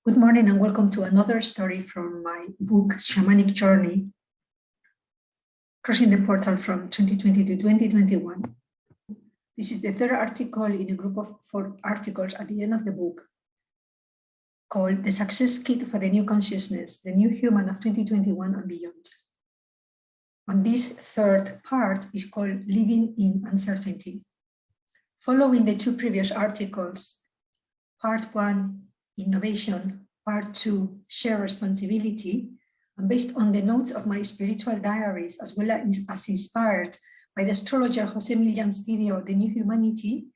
Good morning and welcome to another story from my book, Shamanic Journey, Crossing the Portal from 2020 to 2021. This is the third article in a group of 4 articles at the end of the book called The Success Kit for the New Consciousness, the New Human of 2021 and Beyond. And this third part is called Living in Uncertainty. Following the 2 previous articles, part 1, Innovation, part 2, Share Responsibility, and based on the notes of my spiritual diaries, as well as inspired by the astrologer José Millán's video, The New Humanity,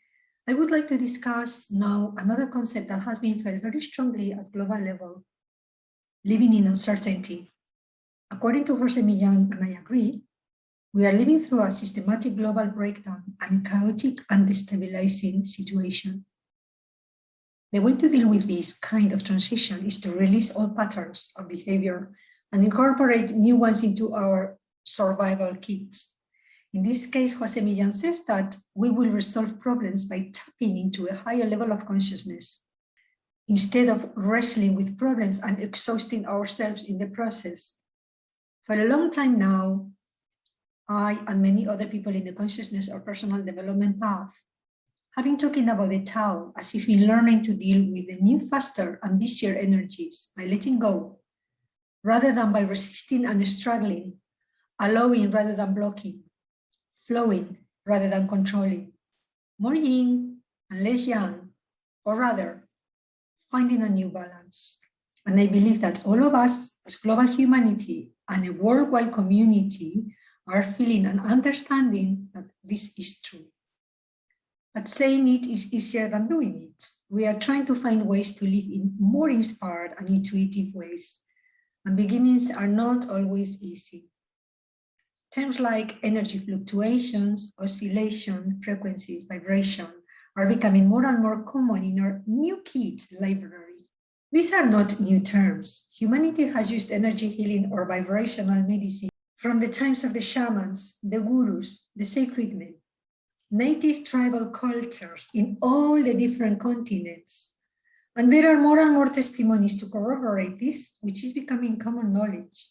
I would like to discuss now another concept that has been felt very strongly at global level, living in uncertainty. According to José Millán, and I agree, we are living through a systematic global breakdown and chaotic and destabilizing situation. The way to deal with this kind of transition is to release old patterns of behavior and incorporate new ones into our survival kits. In this case, José Millán says that we will resolve problems by tapping into a higher level of consciousness, instead of wrestling with problems and exhausting ourselves in the process. For a long time now, I and many other people in the consciousness or personal development path have been talking about the Tao as if in learning to deal with the new, faster and busier energies by letting go, rather than by resisting and struggling, allowing rather than blocking, flowing rather than controlling, more yin and less yang, or rather, finding a new balance. And I believe that all of us as global humanity and a worldwide community are feeling and understanding that this is true. But saying it is easier than doing it. We are trying to find ways to live in more inspired and intuitive ways. And beginnings are not always easy. Terms like energy fluctuations, oscillation, frequencies, vibration are becoming more and more common in our new kit library. These are not new terms. Humanity has used energy healing or vibrational medicine from the times of the shamans, the gurus, the sacred men, native tribal cultures in all the different continents. And there are more and more testimonies to corroborate this, which is becoming common knowledge.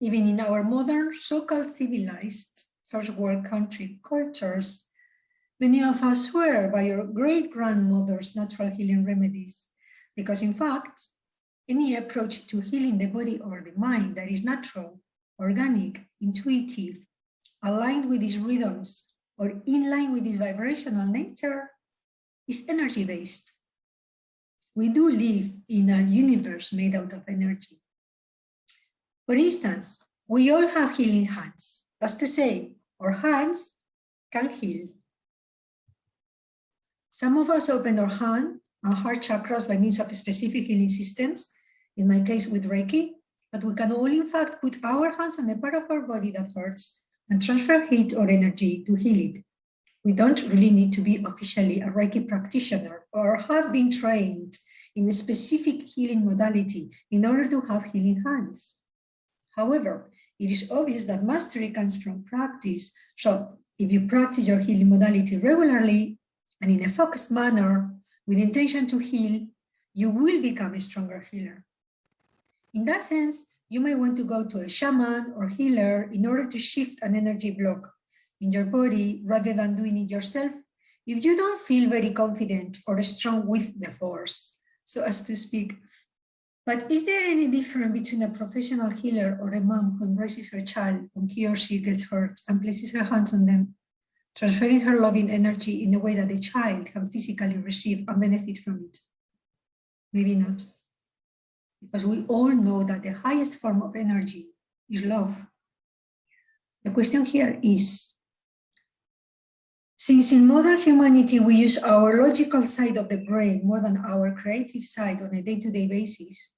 Even in our modern, so-called civilized first world country cultures, many of us swear by our great-grandmother's natural healing remedies, because in fact, any approach to healing the body or the mind that is natural, organic, intuitive, aligned with these rhythms, or in line with this vibrational nature, is energy-based. We do live in a universe made out of energy. For instance, we all have healing hands. That's to say, our hands can heal. Some of us open our hand and heart chakras by means of specific healing systems, in my case with Reiki, but we can all in fact put our hands on the part of our body that hurts and transfer heat or energy to heal it. We don't really need to be officially a Reiki practitioner or have been trained in a specific healing modality in order to have healing hands. However, it is obvious that mastery comes from practice. So if you practice your healing modality regularly and in a focused manner with intention to heal, you will become a stronger healer. In that sense, you may want to go to a shaman or healer in order to shift an energy block in your body rather than doing it yourself if you don't feel very confident or strong with the force, so as to speak. But is there any difference between a professional healer or a mom who embraces her child when he or she gets hurt and places her hands on them, transferring her loving energy in a way that the child can physically receive and benefit from it? Maybe not. Because we all know that the highest form of energy is love. The question here is, since in modern humanity we use our logical side of the brain more than our creative side on a day-to-day basis,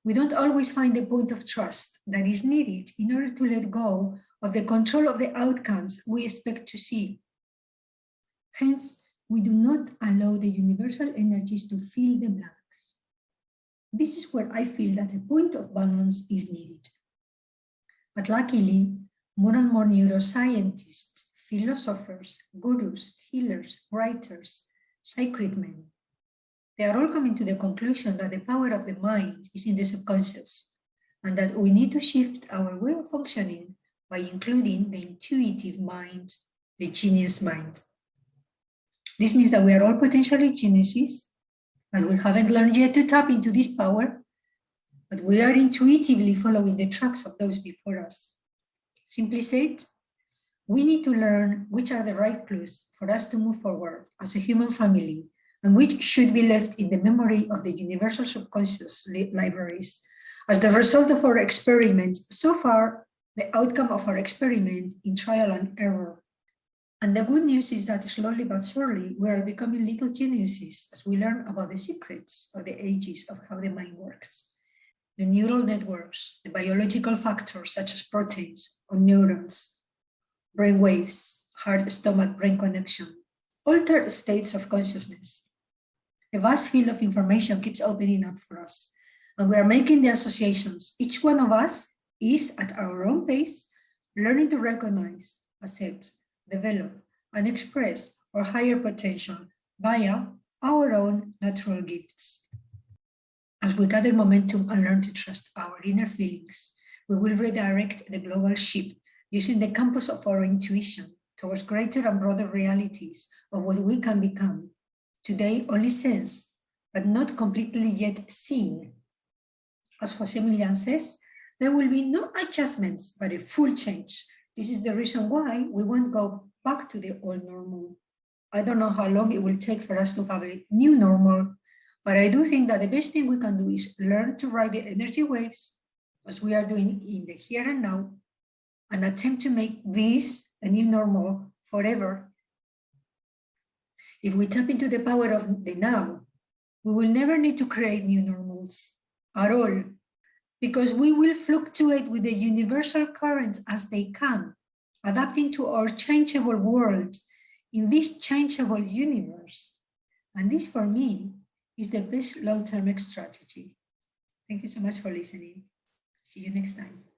we don't always find the point of trust that is needed in order to let go of the control of the outcomes we expect to see. Hence, we do not allow the universal energies to fill the blanks. This is where I feel that a point of balance is needed. But luckily, more and more neuroscientists, philosophers, gurus, healers, writers, sacred men, They are all coming to the conclusion that the power of the mind is in the subconscious, and that we need to shift our way of functioning by including the intuitive mind, the genius mind. This means that we are all potentially geniuses, and we haven't learned yet to tap into this power, but we are intuitively following the tracks of those before us. Simply said, we need to learn which are the right clues for us to move forward as a human family, and which should be left in the memory of the universal subconscious libraries as the result of our experiment. So far, the outcome of our experiment in trial and error. And the good news is that slowly but surely, we are becoming little geniuses as we learn about the secrets of the ages of how the mind works. The neural networks, the biological factors such as proteins or neurons, brain waves, heart-stomach-brain connection, altered states of consciousness. A vast field of information keeps opening up for us, and we are making the associations. Each one of us is, at our own pace, learning to recognize, accept, develop, and express our higher potential via our own natural gifts. As we gather momentum and learn to trust our inner feelings, we will redirect the global ship using the compass of our intuition towards greater and broader realities of what we can become. Today, only sense, but not completely yet seen. As José Millán says, there will be no adjustments, but a full change. This is the reason why we won't go back to the old normal. I don't know how long it will take for us to have a new normal, but I do think that the best thing we can do is learn to ride the energy waves, as we are doing in the here and now, and attempt to make this a new normal forever. If we tap into the power of the now, we will never need to create new normals at all, because we will fluctuate with the universal currents as they come, adapting to our changeable world in this changeable universe. And this, for me, is the best long-term strategy. Thank you so much for listening. See you next time.